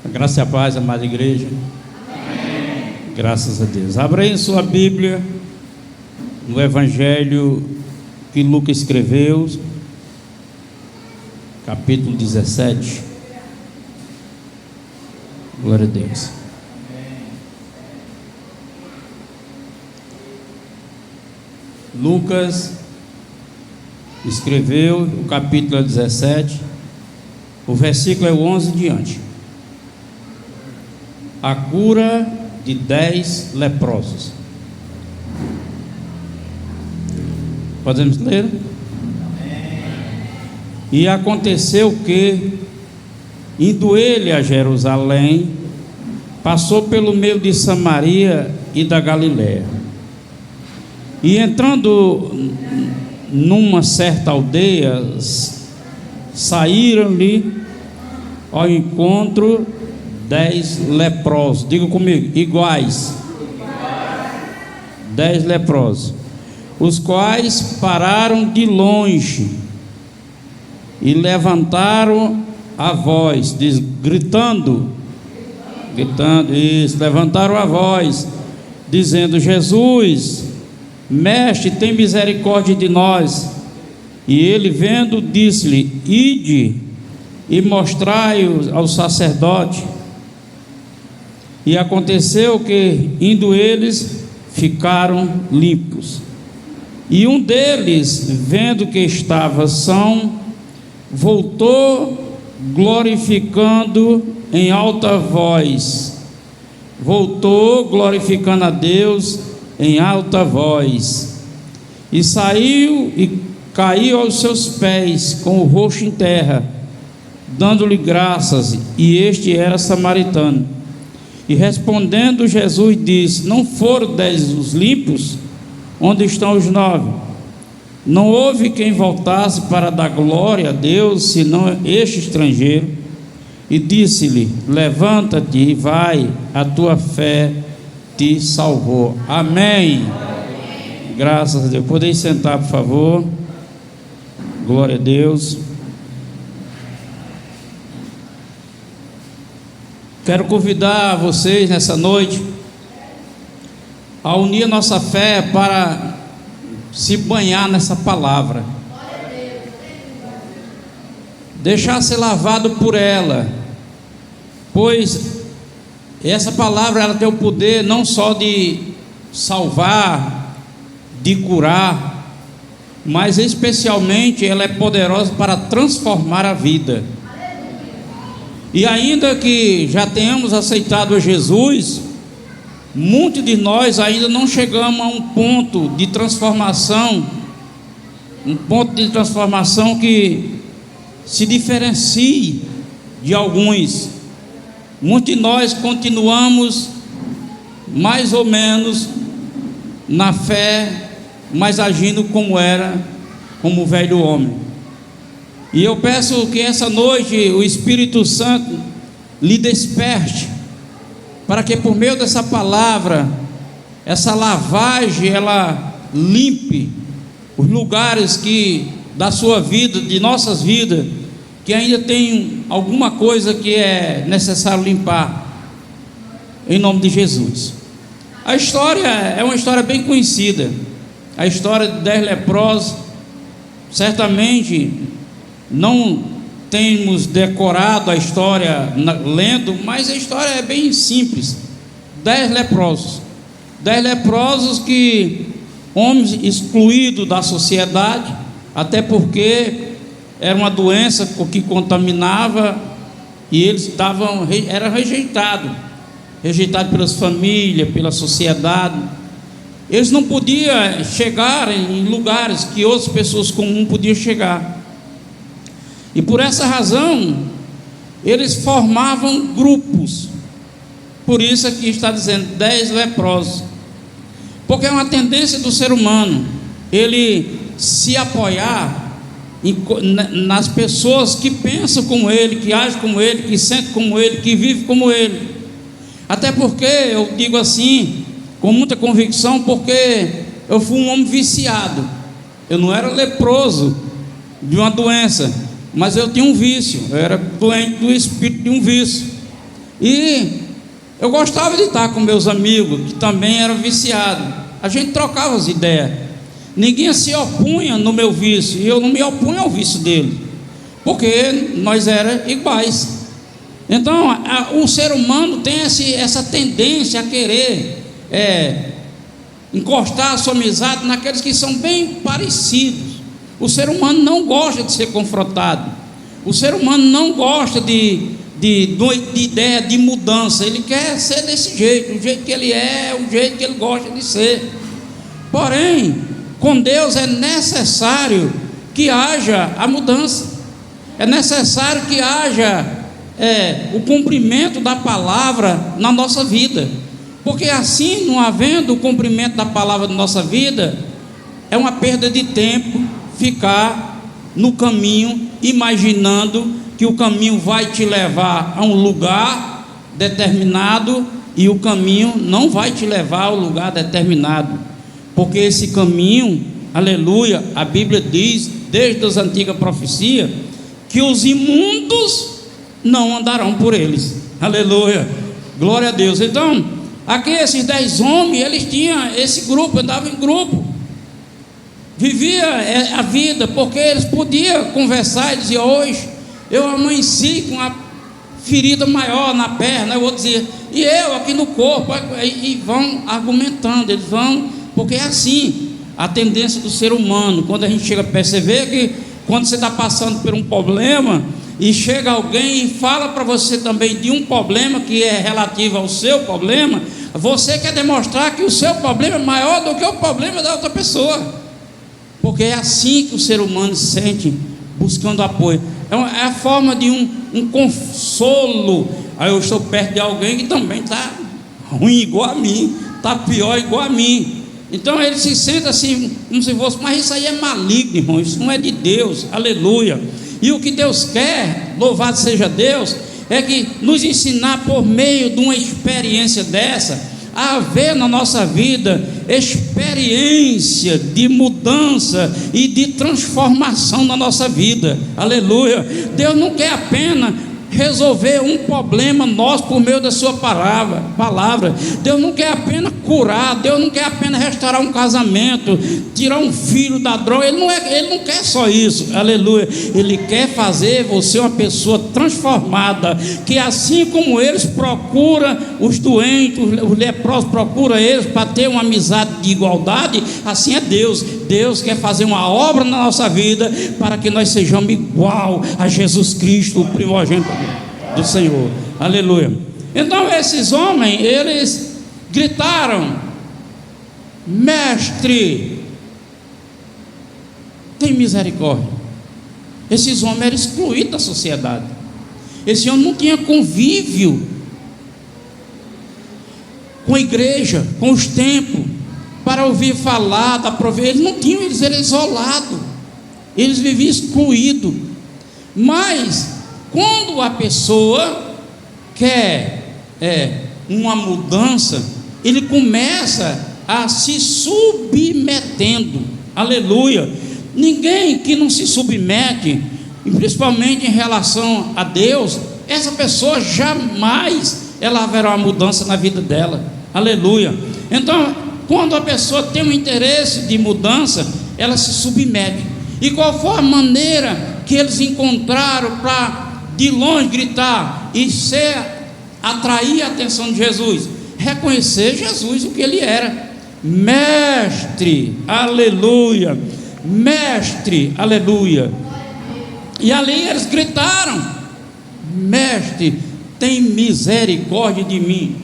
A graça e a paz, amada igreja. Amém. Graças a Deus. Abra aí sua Bíblia no Evangelho que Lucas escreveu, capítulo 17. Glória a Deus. Lucas escreveu o capítulo 17, o versículo é o 11 em diante. A cura de 10 leprosos. Podemos ler? E aconteceu que, indo ele a Jerusalém, passou pelo meio de Samaria e da Galiléia. E entrando numa certa aldeia, saíram-lhe ao encontro 10 leprosos. Diga comigo, iguais. 10 leprosos, os quais pararam de longe e levantaram a voz, gritando, levantaram a voz, dizendo: Jesus, Mestre, tem misericórdia de nós. E ele, vendo, disse-lhe: Ide e mostrai-o ao sacerdote. E aconteceu que, indo eles, ficaram limpos. E um deles, vendo que estava são, voltou glorificando em alta voz. Voltou glorificando a Deus em alta voz. E saiu e caiu aos seus pés com o rosto em terra, dando-lhe graças. E este era samaritano. E respondendo Jesus disse: Não foram 10 os limpos? Onde estão os 9? Não houve quem voltasse para dar glória a Deus, senão este estrangeiro. E disse-lhe: Levanta-te e vai, a tua fé te salvou. Amém. Graças a Deus. Podem sentar, por favor. Glória a Deus. Quero convidar vocês nessa noite a unir a nossa fé para se banhar nessa palavra, deixar ser lavado por ela, pois essa palavra ela tem o poder não só de salvar, de curar, mas especialmente ela é poderosa para transformar a vida. E ainda que já tenhamos aceitado a Jesus, muitos de nós ainda não chegamos a um ponto de transformação, que se diferencie de alguns. Muitos de nós continuamos mais ou menos na fé, mas agindo como o velho homem. E eu peço que essa noite o Espírito Santo lhe desperte, para que por meio dessa palavra, essa lavagem, ela limpe os lugares da sua vida, de nossas vidas, que ainda tem alguma coisa que é necessário limpar, em nome de Jesus. A história é uma história bem conhecida, a história de 10 leprosos. Certamente não temos decorado a história lendo, mas a história é bem simples. 10 leprosos, 10 leprosos que, homens excluídos da sociedade, até porque era uma doença que contaminava, e eles eram rejeitados pelas famílias, pela sociedade. Eles não podiam chegar em lugares que outras pessoas comuns podiam chegar. E por essa razão, eles formavam grupos. Por isso aqui está dizendo 10 leprosos. Porque é uma tendência do ser humano, ele se apoiar nas pessoas que pensam como ele, que agem como ele, que sentem como ele, que vivem como ele. Até porque, eu digo assim, com muita convicção, porque eu fui um homem viciado. Eu não era leproso de uma doença, mas eu tinha um vício. Eu era doente do espírito de um vício. E eu gostava de estar com meus amigos, que também eram viciados. A gente trocava as ideias. Ninguém se opunha no meu vício, e eu não me opunha ao vício dele, porque nós éramos iguais. Então, o ser humano tem essa tendência a querer encostar a sua amizade naqueles que são bem parecidos. O ser humano não gosta de ser confrontado. O ser humano não gosta de ideia de mudança. Ele quer ser desse jeito, o jeito que ele é, o jeito que ele gosta de ser. Porém, com Deus é necessário que haja a mudança. É necessário que haja o cumprimento da palavra na nossa vida. Porque assim, não havendo o cumprimento da palavra na nossa vida, é uma perda de tempo ficar no caminho, imaginando que o caminho vai te levar a um lugar determinado, e o caminho não vai te levar ao lugar determinado, porque esse caminho, aleluia, a Bíblia diz, desde as antigas profecias, que os imundos não andarão por eles, aleluia, glória a Deus. Então, aqui esses 10 homens, eles tinham esse grupo, andavam em grupo, vivia a vida, porque eles podiam conversar e dizer: hoje eu amanheci com uma ferida maior na perna, eu vou dizer, e eu aqui no corpo, e vão argumentando, eles vão, porque é assim a tendência do ser humano. Quando a gente chega a perceber que quando você está passando por um problema, e chega alguém e fala para você também de um problema que é relativo ao seu problema, você quer demonstrar que o seu problema é maior do que o problema da outra pessoa, porque é assim que o ser humano se sente, buscando apoio. É a forma de um consolo. Aí eu estou perto de alguém que também está ruim igual a mim, está pior igual a mim. Então ele se sente assim, como se fosse, mas isso aí é maligno, irmão, isso não é de Deus, aleluia. E o que Deus quer, louvado seja Deus, é que nos ensinar por meio de uma experiência dessa, a haver na nossa vida experiência de mudança e de transformação na nossa vida, aleluia. Deus não quer apenas resolver um problema nosso por meio da sua palavra. Deus não quer apenas curar, Deus não quer apenas restaurar um casamento, tirar um filho da droga. Ele não quer só isso, aleluia. Ele quer fazer você uma pessoa transformada, que assim como eles procuram os doentes, os leprosos procuram eles para ter uma amizade de igualdade, assim é Deus. Deus quer fazer uma obra na nossa vida para que nós sejamos igual a Jesus Cristo, o primogênito do Senhor, aleluia. Então esses homens, eles gritaram: mestre, tem misericórdia. Esses homens eram excluídos da sociedade. Esse homem não tinha convívio com a igreja, com os templos, para ouvir falar da providência. Eles não tinham, eles eram isolados, eles viviam excluídos. Mas quando a pessoa quer uma mudança, ele começa a se submetendo, aleluia. Ninguém que não se submete, principalmente em relação a Deus, essa pessoa jamais ela haverá uma mudança na vida dela, aleluia. Então, quando a pessoa tem um interesse de mudança, ela se submete. E qual foi a maneira que eles encontraram para de longe gritar e atrair a atenção de Jesus? Reconhecer Jesus, o que ele era: mestre, aleluia, mestre, aleluia. E ali eles gritaram: mestre, tem misericórdia de mim.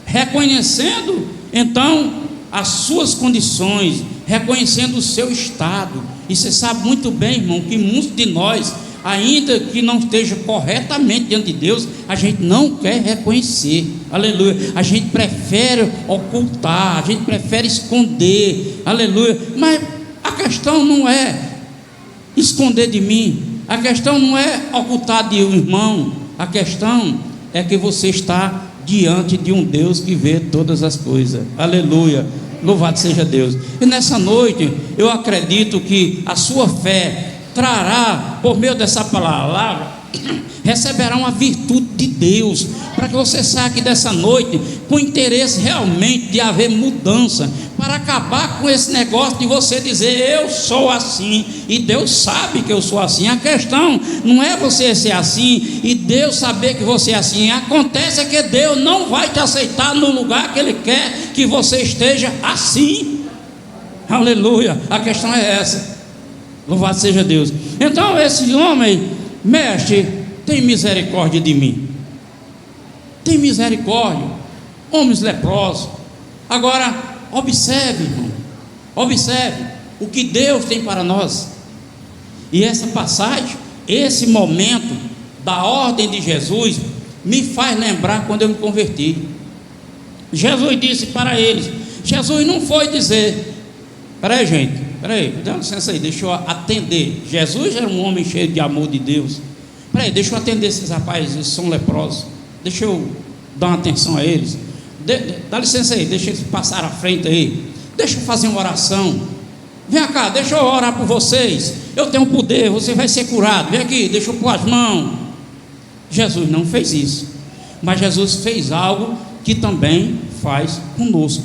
Reconhecendo então as suas condições, reconhecendo o seu estado. E você sabe muito bem, irmão, que muitos de nós, ainda que não esteja corretamente diante de Deus, a gente não quer reconhecer, aleluia. A gente prefere ocultar, a gente prefere esconder, aleluia. Mas a questão não é esconder de mim, a questão não é ocultar de um irmão, a questão é que você está diante de um Deus que vê todas as coisas, aleluia, louvado seja Deus. E nessa noite eu acredito que a sua fé trará, por meio dessa palavra, receberão a virtude de Deus, para que você saia aqui dessa noite com interesse realmente de haver mudança, para acabar com esse negócio de você dizer eu sou assim, e Deus sabe que eu sou assim. A questão não é você ser assim e Deus saber que você é assim. Acontece é que Deus não vai te aceitar no lugar que Ele quer que você esteja assim. Aleluia, a questão é essa. Louvado seja Deus. Então esse homem: mestre, tem misericórdia de mim. Tem misericórdia. Homens leprosos. Agora observe, irmão, observe o que Deus tem para nós. E essa passagem, esse momento da ordem de Jesus, me faz lembrar quando eu me converti. Jesus disse para eles, Jesus não foi dizer, peraí gente, peraí, dá licença aí, deixa eu atender. Jesus era um homem cheio de amor de Deus. Peraí, deixa eu atender esses rapazes, eles são leprosos, deixa eu dar uma atenção a eles. Dá licença aí, deixa eles passar à frente aí, deixa eu fazer uma oração. Vem cá, deixa eu orar por vocês, eu tenho poder, você vai ser curado. Vem aqui, deixa eu pôr as mãos. Jesus não fez isso, mas Jesus fez algo que também faz conosco,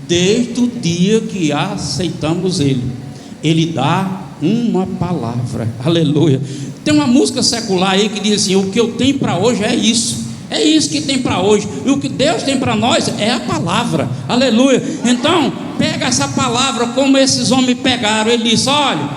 desde o dia que aceitamos Ele. Ele dá uma palavra, aleluia. Tem uma música secular aí que diz assim: o que eu tenho para hoje é isso. É isso que tem para hoje. E o que Deus tem para nós é a palavra. Aleluia. Então, pega essa palavra como esses homens pegaram. Ele disse: olha,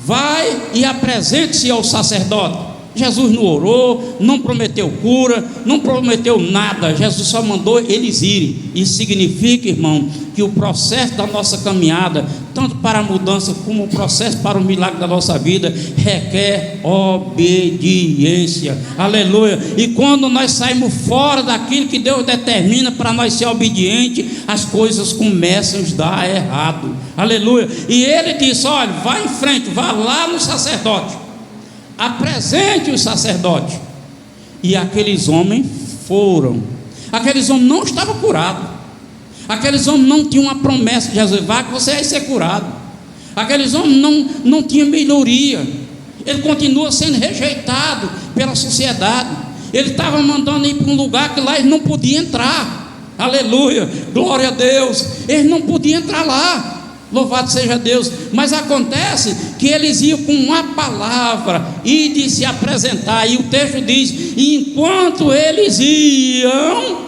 vai e apresente-se ao sacerdote. Jesus não orou, não prometeu cura, não prometeu nada. Jesus só mandou eles irem. Isso significa, irmão, que o processo da nossa caminhada, tanto para a mudança como o processo para o milagre da nossa vida, requer obediência. Aleluia. E quando nós saímos fora daquilo que Deus determina para nós ser obediente, as coisas começam a dar errado. Aleluia. E ele disse: olha, vá em frente, vá lá no sacerdote, apresente o sacerdote. E aqueles homens foram. Aqueles homens não estavam curados. Aqueles homens não tinham uma promessa de Jesus: vai que você vai ser curado. Aqueles homens não tinham melhoria. Ele continua sendo rejeitado pela sociedade. Ele estava mandando ir para um lugar que lá eles não podiam entrar. Aleluia, glória a Deus. Eles não podiam entrar lá. Louvado seja Deus. Mas acontece que eles iam com uma palavra e de se apresentar. E o texto diz: enquanto eles iam,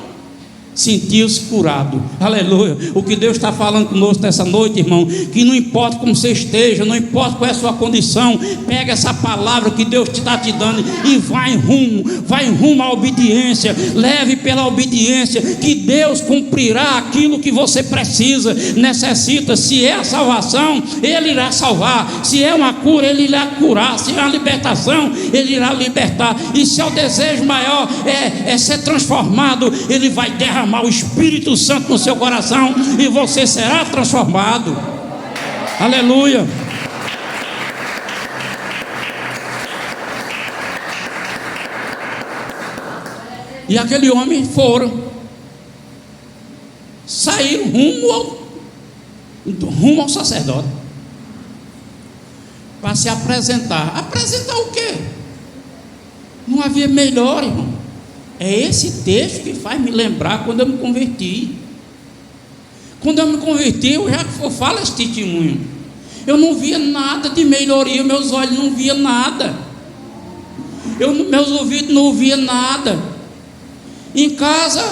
sentiu-se curado. Aleluia. O que Deus está falando conosco nessa noite, irmão, que não importa como você esteja, não importa qual é a sua condição, pega essa palavra que Deus está te dando e vai rumo à obediência. Leve pela obediência, que Deus cumprirá aquilo que você precisa, necessita. Se é a salvação, Ele irá salvar. Se é uma cura, Ele irá curar. Se é uma libertação, Ele irá libertar. E se é o desejo maior é ser transformado, Ele vai derramar o Espírito Santo no seu coração e você será transformado. Aleluia. E aquele homem saíram rumo ao sacerdote para se apresentar. Apresentar o quê? Não havia melhor, irmão. É esse texto que faz me lembrar quando eu me converti. Quando eu me converti, eu já falo esse testemunho. Eu não via nada de melhoria, meus olhos não viam nada, meus ouvidos não ouviam nada. Em casa,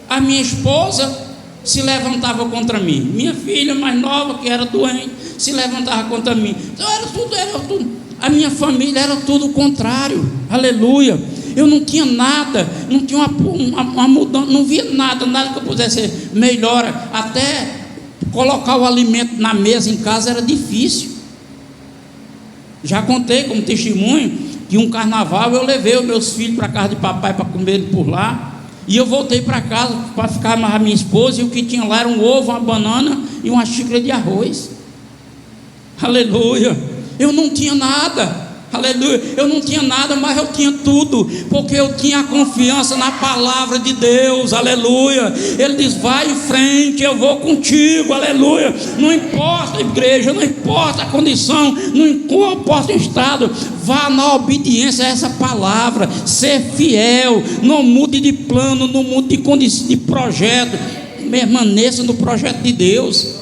a minha esposa se levantava contra mim. Minha filha mais nova, que era doente, se levantava contra mim. Então era tudo. A minha família era tudo o contrário. Aleluia. Eu não tinha nada, não tinha uma mudança, não via nada que eu pudesse melhora. Até colocar o alimento na mesa em casa era difícil. Já contei como testemunho que um carnaval eu levei os meus filhos para casa de papai para comer por lá, e eu voltei para casa para ficar mais a minha esposa, e o que tinha lá era um ovo, uma banana e uma xícara de arroz. Aleluia. Eu não tinha nada. Aleluia. Eu não tinha nada, mas eu tinha tudo, porque eu tinha confiança na palavra de Deus. Aleluia. Ele diz: vai em frente, eu vou contigo. Aleluia. Não importa a igreja, não importa a condição, não importa o estado, vá na obediência a essa palavra. Ser fiel, não mude de plano, não mude de condição, de projeto, permaneça no projeto de Deus.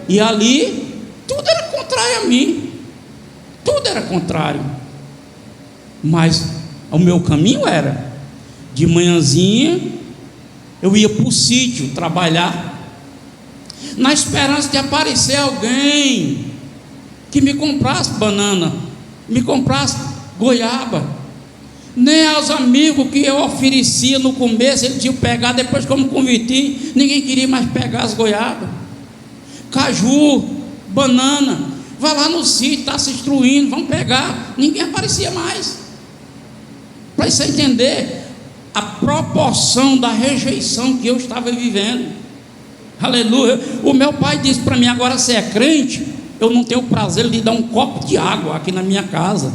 E ali tudo era contrário a mim, tudo era contrário, mas o meu caminho era: de manhãzinha eu ia para o sítio trabalhar, na esperança de aparecer alguém que me comprasse banana, me comprasse goiaba. Nem aos amigos que eu oferecia no começo eles tinham pegado. Depois que eu me converti, ninguém queria mais pegar as goiabas, caju, banana. Vai lá no sítio, está se instruindo, vamos pegar. Ninguém aparecia mais. Para você entender a proporção da rejeição que eu estava vivendo. Aleluia. O meu pai disse para mim: agora você é crente, eu não tenho o prazer de dar um copo de água aqui na minha casa.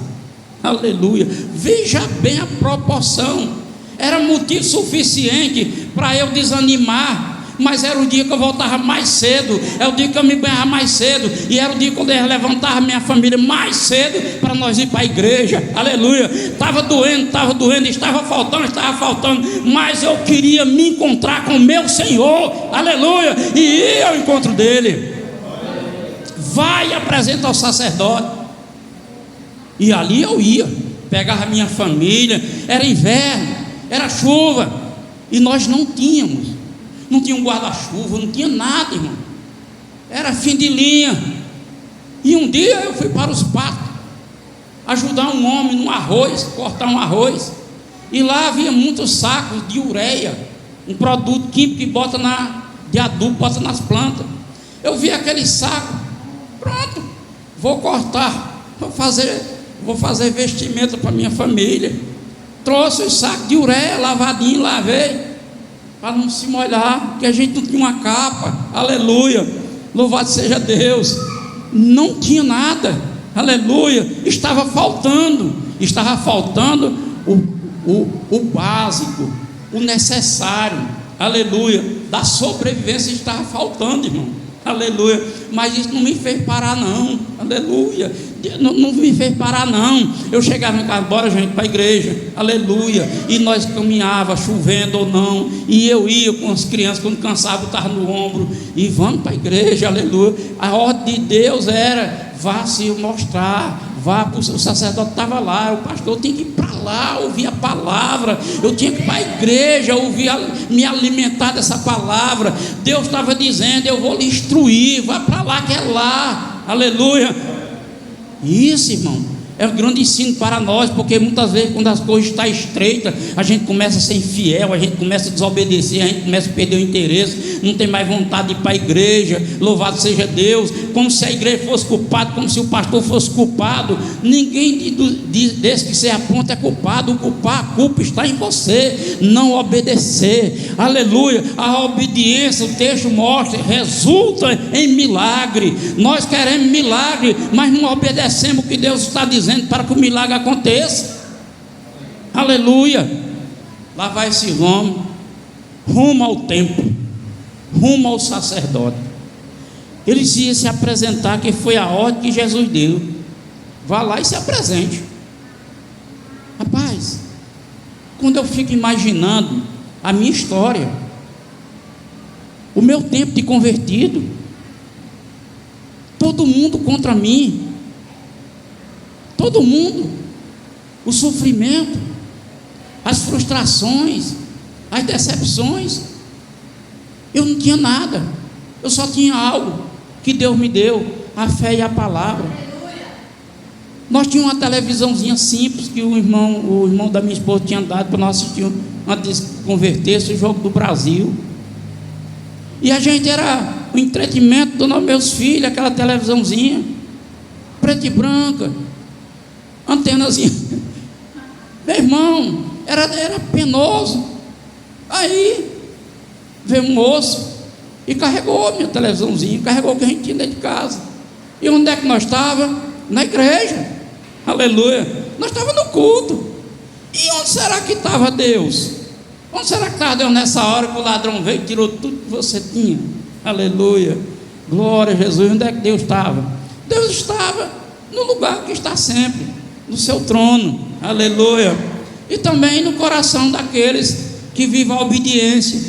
Aleluia. Veja bem a proporção. Era motivo suficiente para eu desanimar, mas era o dia que eu voltava mais cedo, era o dia que eu me banhava mais cedo, e era o dia quando eu levantava minha família mais cedo para nós ir para a igreja. Aleluia. Estava doendo, estava faltando, mas eu queria me encontrar com o meu Senhor. Aleluia. E ir ao encontro dele. Vai e apresenta ao sacerdote. E ali eu ia, pegava minha família. Era inverno, era chuva, e nós não tinha um guarda-chuva, não tinha nada, irmão. Era fim de linha. E um dia eu fui para os patos ajudar um homem no arroz, cortar um arroz, e lá havia muitos sacos de ureia, um produto químico que bota de adubo, bota nas plantas. Eu vi aquele saco, pronto, vou cortar, vou fazer vestimenta para minha família. Trouxe o saco de ureia, lavadinho, lavei, para não se molhar, porque a gente não tinha uma capa. Aleluia. Louvado seja Deus. Não tinha nada. Aleluia. Estava faltando o básico, o necessário. Aleluia. Da sobrevivência estava faltando, irmão. Aleluia. Mas isso não me fez parar, não. Aleluia. Não me fez parar, não. Eu chegava em casa: bora, gente, para a igreja. Aleluia. E nós caminhava, chovendo ou não, e eu ia com as crianças, quando cansava, estava no ombro, e vamos para a igreja. Aleluia. A ordem de Deus era: vá se mostrar, vá. O sacerdote estava lá, o pastor tinha que ir para lá, ouvir a palavra. Eu tinha que ir para a igreja, ouvir, me alimentar dessa palavra. Deus estava dizendo: eu vou lhe instruir, vá para lá, que é lá. Aleluia. Isso, irmão, é um grande ensino para nós, porque muitas vezes, quando as coisas estão estreitas, a gente começa a ser infiel, a gente começa a desobedecer, a gente começa a perder o interesse, não tem mais vontade de ir para a igreja. Louvado seja Deus. Como se a igreja fosse culpada, como se o pastor fosse culpado. Ninguém desse que você aponta é culpado. A culpa está em você não obedecer. Aleluia. A obediência, o texto mostra, resulta em milagre. Nós queremos milagre, mas não obedecemos o que Deus está dizendo para que o milagre aconteça. Aleluia. Lá vai esse homem rumo ao templo, rumo ao sacerdote. Ele ia se apresentar, que foi a ordem que Jesus deu: vá lá e se apresente. Rapaz, quando eu fico imaginando a minha história, o meu tempo de convertido, todo mundo contra mim, todo mundo, o sofrimento, as frustrações, as decepções. Eu não tinha nada, eu só tinha algo que Deus me deu: a fé e a palavra. Nós tínhamos uma televisãozinha simples que o irmão da minha esposa tinha dado para nós assistir antes de converter-se, o jogo do Brasil. E a gente era o entretenimento dos meus filhos, aquela televisãozinha preta e branca, antenazinha. Meu irmão, era penoso. Aí veio um moço e carregou a minha televisãozinha, carregou o que a gente tinha dentro de casa. E onde é que nós estávamos? Na igreja. aleluia. Nós estávamos no culto. E onde será que estava Deus? Onde será que estava Deus nessa hora que o ladrão veio e tirou tudo que você tinha? Aleluia, glória a Jesus. Onde é que Deus estava? Deus estava no lugar que está sempre, no seu trono, aleluia. E também no coração daqueles que vivem a obediência.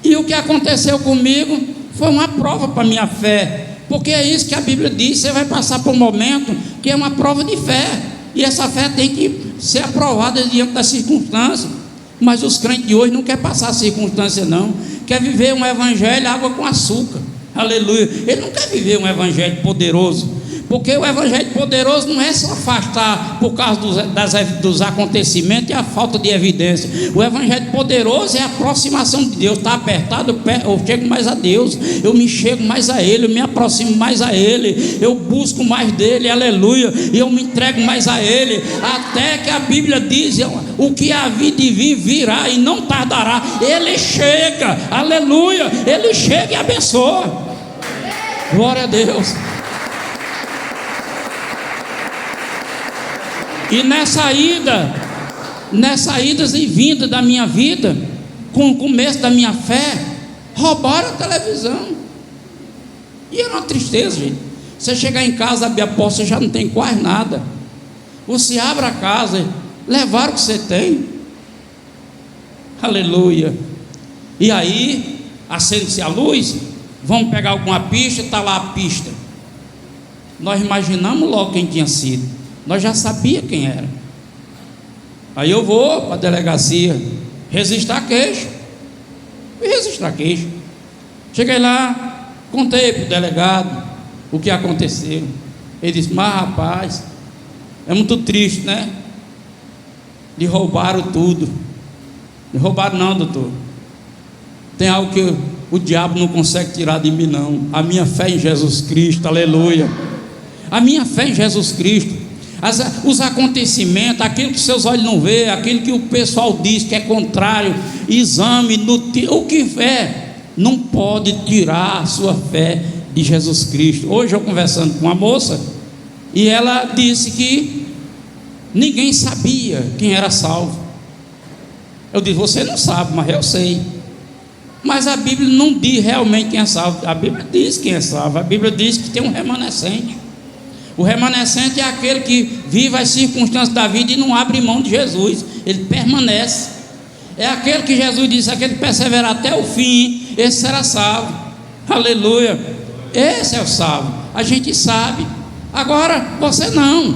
E o que aconteceu comigo foi uma prova para a minha fé, porque é isso que a Bíblia diz: você vai passar por um momento que é uma prova de fé, e essa fé tem que ser aprovada diante das circunstâncias. Mas os crentes de hoje não querem passar circunstância, não, quer viver um evangelho água com açúcar, aleluia. Ele não quer viver um evangelho poderoso, porque o evangelho poderoso não é se afastar por causa dos acontecimentos e a falta de evidência. O evangelho poderoso é a aproximação de Deus. Está apertado, eu chego mais a Deus, eu me chego mais a Ele, eu me aproximo mais a Ele, eu busco mais dEle, aleluia, e eu me entrego mais a Ele, até que a Bíblia diz: o que havia de vir virá e não tardará. Ele chega, aleluia, Ele chega e abençoa. Glória a Deus. E nessa idas e vindas da minha vida, com o começo da minha fé, roubaram a televisão. E era uma tristeza, gente. Você chegar em casa, abrir a porta, você já não tem quase nada. Você abre a casa, levaram o que você tem. Aleluia. E aí, acende-se a luz, vamos pegar alguma pista, está lá a pista. Nós imaginamos logo quem tinha sido. Nós já sabíamos quem era. Aí eu vou para a delegacia registrar queixa. Fui registrar queixa. Cheguei lá, contei para o delegado o que aconteceu. Ele disse: mas rapaz, é muito triste, né? Lhe roubaram tudo. Não roubaram não, doutor. Tem algo que o diabo não consegue tirar de mim, não. A minha fé em Jesus Cristo, aleluia. A minha fé em Jesus Cristo. Os acontecimentos, aquilo que seus olhos não vê, aquilo que o pessoal diz que é contrário, exame, o que é, não pode tirar a sua fé de Jesus Cristo. Hoje eu conversando com uma moça, e ela disse que ninguém sabia quem era salvo. Eu disse: você não sabe, mas eu sei. Mas a Bíblia não diz realmente quem é salvo. A Bíblia diz quem é salvo. A Bíblia diz que tem um remanescente. O remanescente é aquele que vive as circunstâncias da vida e não abre mão de Jesus. Ele permanece. É aquele que Jesus disse: aquele que perseverar até o fim, esse será salvo. Aleluia. Esse é o salvo. A gente sabe. Agora você não.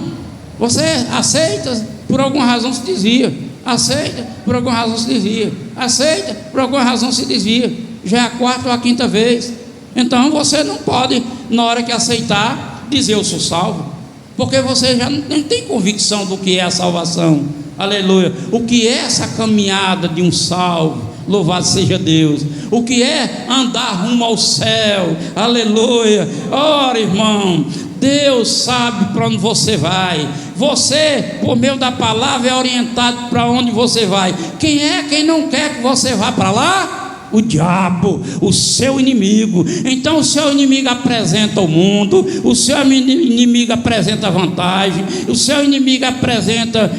Você aceita, por alguma razão se desvia. Aceita, por alguma razão se desvia. Aceita, por alguma razão se desvia. Já é a quarta ou a quinta vez. Então você não pode, na hora que aceitar, dizer: eu sou salvo, porque você já não tem convicção do que é a salvação. Aleluia. O que é essa caminhada de um salvo? Louvado seja Deus. O que é andar rumo ao céu? Aleluia. Ora, irmão, Deus sabe para onde você vai. Você, por meio da palavra, é orientado para onde você vai. Quem não quer que você vá para lá? O diabo, o seu inimigo. Então o seu inimigo apresenta o mundo, o seu inimigo apresenta vantagem, o seu inimigo apresenta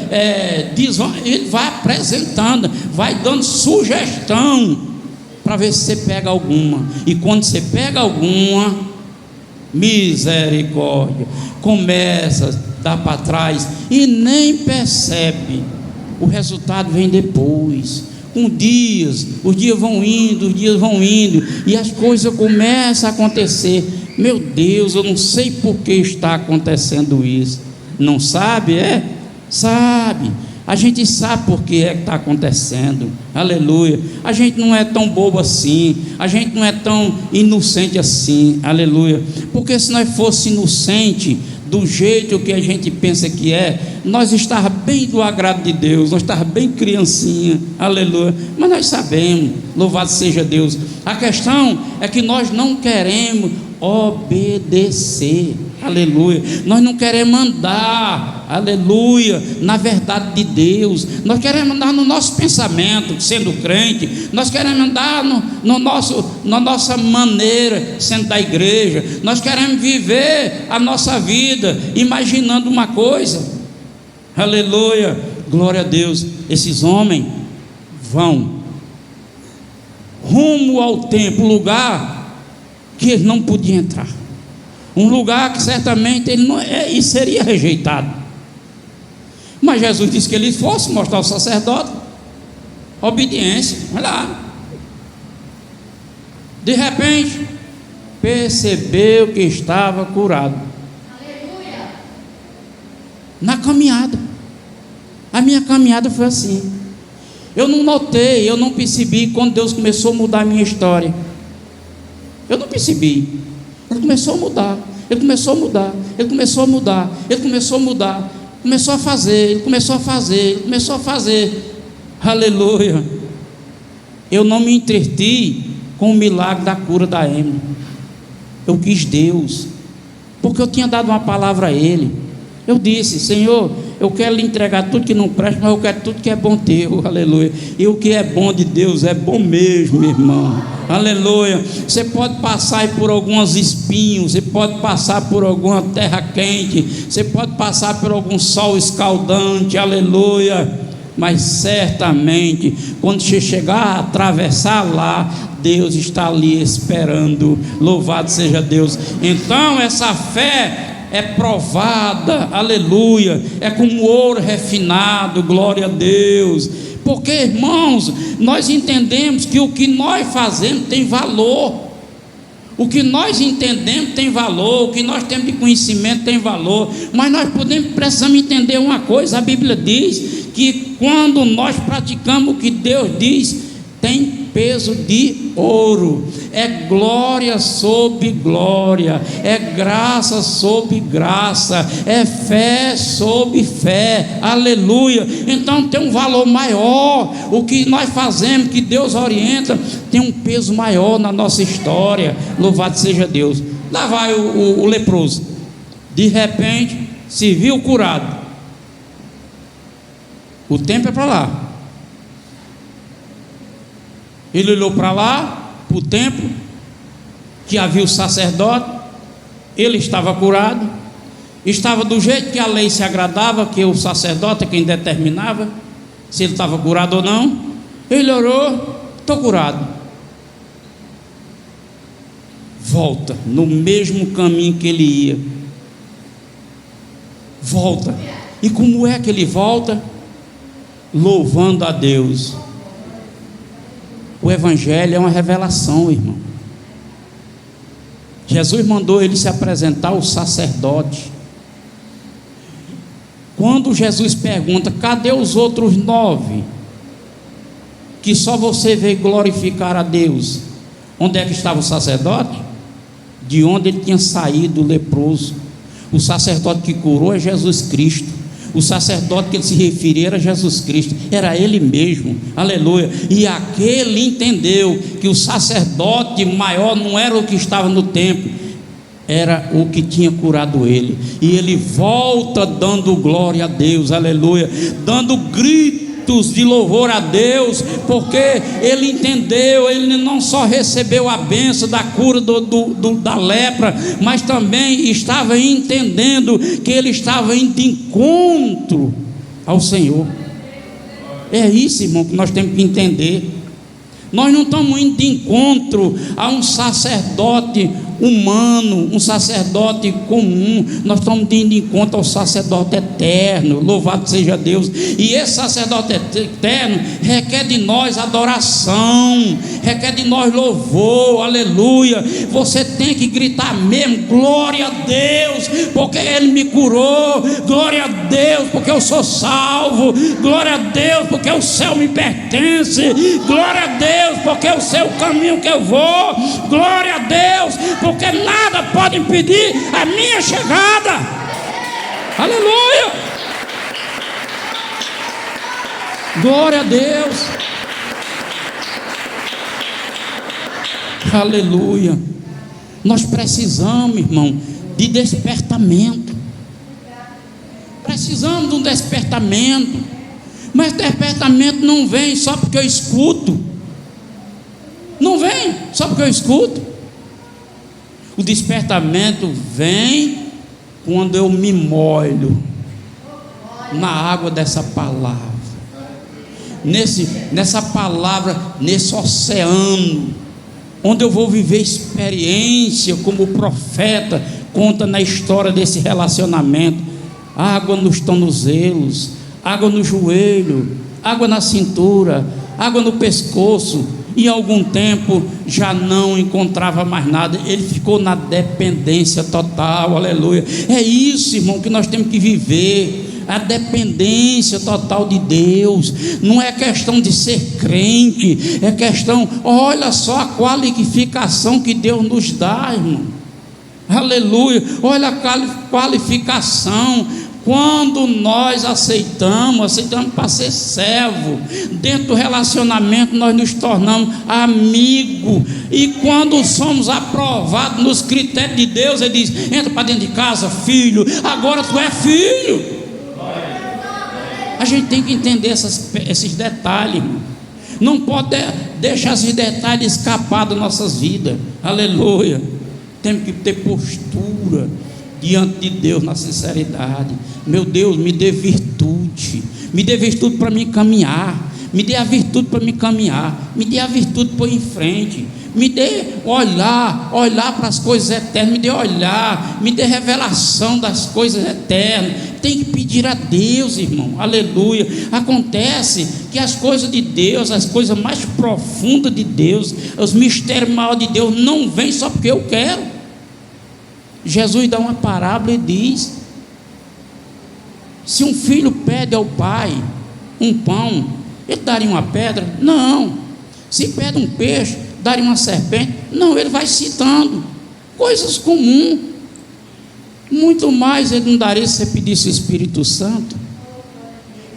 ele vai apresentando, vai dando sugestão para ver se você pega alguma. E quando você pega alguma, misericórdia, começa a dar para trás e nem percebe. O resultado vem depois. Os dias vão indo, e as coisas começam a acontecer. Meu Deus, eu não sei por que está acontecendo isso. Não sabe? Sabe. A gente sabe por que é que está acontecendo. Aleluia. A gente não é tão bobo assim, a gente não é tão inocente assim. Aleluia. Porque se nós fosse inocente do jeito que a gente pensa que nós estávamos bem do agrado de Deus, nós estávamos bem criancinha, aleluia, mas nós sabemos, louvado seja Deus. A questão é que nós não queremos obedecer, aleluia, nós não queremos andar, aleluia, na verdade de Deus, nós queremos andar no nosso pensamento, sendo crente, nós queremos andar na nossa maneira, sendo da igreja, nós queremos viver a nossa vida, imaginando uma coisa, Aleluia, glória a Deus. Esses homens vão rumo ao templo, lugar que eles não podiam entrar, um lugar que certamente ele não e seria rejeitado. Mas Jesus disse que ele fosse mostrar ao sacerdote obediência. Olha lá. De repente percebeu que estava curado. Aleluia. Na caminhada, a minha caminhada foi assim. Eu não notei, eu não percebi quando Deus começou a mudar a minha história. Eu não percebi. Ele começou a mudar, ele começou a mudar, ele começou a mudar, ele começou a mudar, começou a fazer, ele começou a fazer, ele começou a fazer. Aleluia. Eu não me entreti com o milagre da cura da Emily. Eu quis Deus, porque eu tinha dado uma palavra a Ele. Eu disse: Senhor, eu quero lhe entregar tudo que não presta, mas eu quero tudo que é bom teu. Aleluia. E o que é bom de Deus é bom mesmo, irmão. Aleluia. Você pode passar por alguns espinhos, você pode passar por alguma terra quente, você pode passar por algum sol escaldante. Aleluia. Mas certamente, quando você chegar a atravessar lá, Deus está ali esperando. Louvado seja Deus. Então essa fé é provada, aleluia, é como ouro refinado, glória a Deus. Porque, irmãos, nós entendemos que o que nós fazemos tem valor. O que nós entendemos tem valor, o que nós temos de conhecimento tem valor. Mas nós precisamos entender uma coisa: a Bíblia diz que quando nós praticamos o que Deus diz, tem peso de ouro. É glória sobre glória, é graça sobre graça, é fé sobre fé. Aleluia. Então tem um valor maior. O que nós fazemos, que Deus orienta, tem um peso maior na nossa história. Louvado seja Deus. Lá vai o leproso, de repente se viu curado. O tempo é para lá. Ele olhou para lá, para o templo, que havia o sacerdote. Ele estava curado, estava do jeito que a lei se agradava, que o sacerdote é quem determinava se ele estava curado ou não. Ele orou: estou curado. Volta no mesmo caminho que ele ia. Volta. E como é que ele volta? Louvando a Deus. O Evangelho é uma revelação, irmão. Jesus mandou ele se apresentar ao sacerdote. Quando Jesus pergunta: cadê os outros 9? Que só você veio glorificar a Deus. Onde é que estava o sacerdote? De onde ele tinha saído, o leproso. O sacerdote que curou é Jesus Cristo. O sacerdote que ele se referia era Jesus Cristo, era ele mesmo. Aleluia. E aquele entendeu que o sacerdote maior não era o que estava no templo, era o que tinha curado ele. E ele volta dando glória a Deus, aleluia, dando gritos de louvor a Deus, porque ele entendeu. Ele não só recebeu a bênção da cura da lepra, mas também estava entendendo que ele estava indo de encontro ao Senhor. É isso, irmão, que nós temos que entender. Nós não estamos indo de encontro a um sacerdote humano, um sacerdote comum. Nós estamos indo de encontro ao sacerdote eterno. Louvado seja Deus. E esse sacerdote eterno requer de nós adoração, requer de nós louvor. Aleluia. Você tem que gritar mesmo: glória a Deus, porque Ele me curou. Glória a Deus, porque eu sou salvo. Glória a Deus, porque o céu me pertence. Glória a Deus, porque eu sei o caminho que eu vou. Glória a Deus, porque nada pode impedir a minha chegada. Aleluia. Glória a Deus. Aleluia. Nós precisamos, irmão, de despertamento. Precisamos de um despertamento. Mas despertamento não vem só porque eu escuto. Não vem só porque eu escuto. O despertamento vem quando eu me molho. na água dessa palavra, nessa palavra, nesse oceano, onde eu vou viver experiência, como o profeta conta na história desse relacionamento. Água nos tornozelos, água no joelho, água na cintura, água no pescoço. Em algum tempo já não encontrava mais nada, ele ficou na dependência total, aleluia. É isso, irmão, que nós temos que viver, a dependência total de Deus. Não é questão de ser crente, é questão, olha só a qualificação que Deus nos dá, irmão, aleluia. Olha a qualificação. Quando nós aceitamos para ser servo, dentro do relacionamento nós nos tornamos amigo, e quando somos aprovados nos critérios de Deus, Ele diz: entra para dentro de casa, filho, agora tu é filho. A gente tem que entender esses detalhes, irmão. Não pode deixar esses detalhes escapar das nossas vidas, aleluia. Temos que ter postura diante de Deus na sinceridade. Meu Deus, me dê virtude para me caminhar, me dê a virtude para me caminhar, me dê a virtude para ir em frente, me dê olhar para as coisas eternas, me dê revelação das coisas eternas. Tem que pedir a Deus, irmão, aleluia. Acontece que as coisas de Deus, as coisas mais profundas de Deus, os mistérios maiores de Deus não vêm só porque eu quero. Jesus dá uma parábola e diz: se um filho pede ao pai um pão, ele daria uma pedra? Não. Se pede um peixe, daria uma serpente? Não. Ele vai citando coisas comuns. Muito mais ele não daria se você pedisse o Espírito Santo,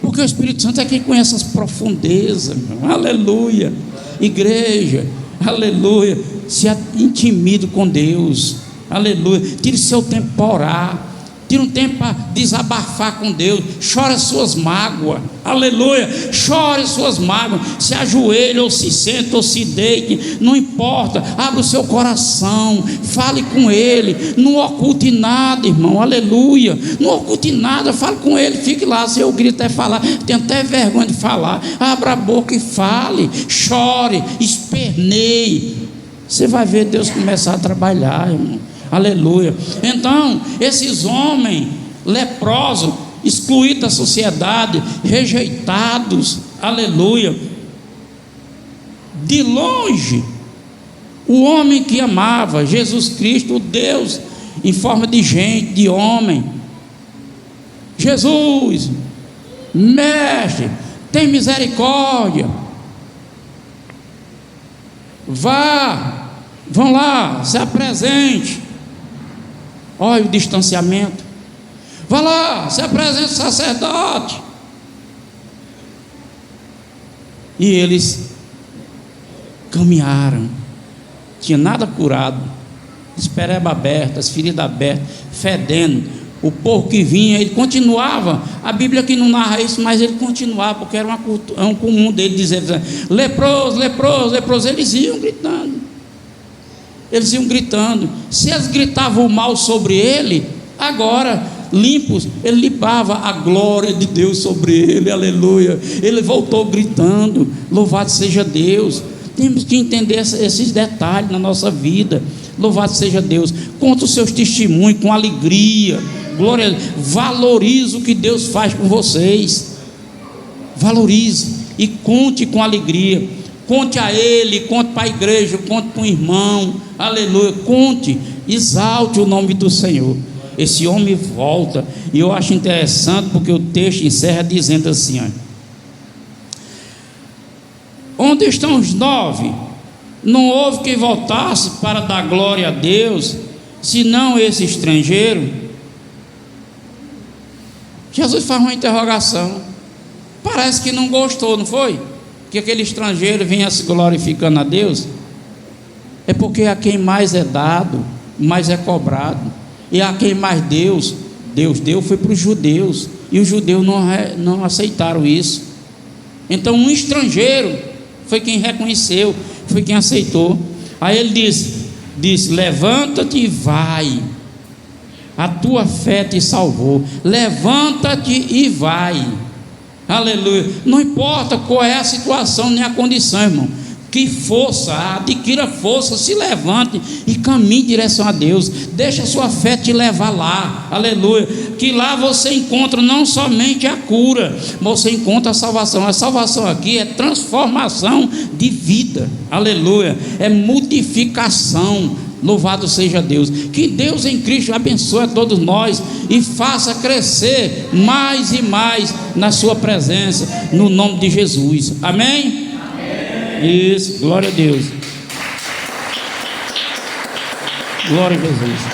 porque o Espírito Santo é quem conhece as profundezas, meu. Aleluia. Igreja, aleluia, se intimide com Deus, aleluia. Tire seu tempo para orar, tire um tempo para desabafar com Deus. Chore as suas mágoas, aleluia. Chore suas mágoas, se ajoelhe ou se sente ou se deite, não importa. Abra o seu coração, fale com Ele, não oculte nada, irmão, aleluia. Não oculte nada, fale com Ele, fique lá. Se eu grito é falar, tenho até vergonha de falar, abra a boca e fale, chore, esperneie. Você vai ver Deus começar a trabalhar, irmão, aleluia. Então, esses homens leprosos, excluídos da sociedade, rejeitados, aleluia, de longe, o homem que amava Jesus Cristo, o Deus em forma de gente, de homem: Jesus, mestre, tem misericórdia, vão lá, se apresente. Olha o distanciamento. Vá lá, se apresente, sacerdote. E eles caminharam, tinha nada curado, as perebas abertas, as feridas abertas, fedendo. O povo que vinha, ele continuava. A Bíblia aqui não narra isso, mas ele continuava, porque era um comum dele dizer: leproso, leproso, leproso. Eles iam gritando. Se eles gritavam mal sobre ele, agora limpos, ele limpava a glória de Deus sobre ele, aleluia. Ele voltou gritando: louvado seja Deus. Temos que entender esses detalhes na nossa vida. Louvado seja Deus. Conta os seus testemunhos com alegria, glória a Deus. Valorize o que Deus faz com vocês, valorize e conte com alegria. Conte a Ele, conte para a igreja, conte para um irmão, aleluia. Conte, exalte o nome do Senhor. Esse homem volta, e eu acho interessante porque o texto encerra dizendo assim: onde estão os 9? Não houve quem voltasse para dar glória a Deus, senão esse estrangeiro. Jesus faz uma interrogação. Parece que não gostou, não foi? Que aquele estrangeiro vinha se glorificando a Deus. É porque a quem mais é dado, mais é cobrado. E a quem mais Deus deu foi para os judeus, e os judeus não aceitaram isso. Então um estrangeiro foi quem reconheceu, foi quem aceitou. Aí ele disse: levanta-te e vai. A tua fé te salvou. Levanta-te e vai. Aleluia. Não importa qual é a situação nem a condição, irmão. Que força, adquira força, se levante e caminhe em direção a Deus. Deixa a sua fé te levar lá. Aleluia. Que lá você encontra não somente a cura, mas você encontra a salvação. A salvação aqui é transformação de vida. Aleluia. É modificação. Louvado seja Deus. Que Deus em Cristo abençoe a todos nós e faça crescer mais e mais na sua presença, no nome de Jesus. Amém? Isso, glória a Deus. Glória a Jesus.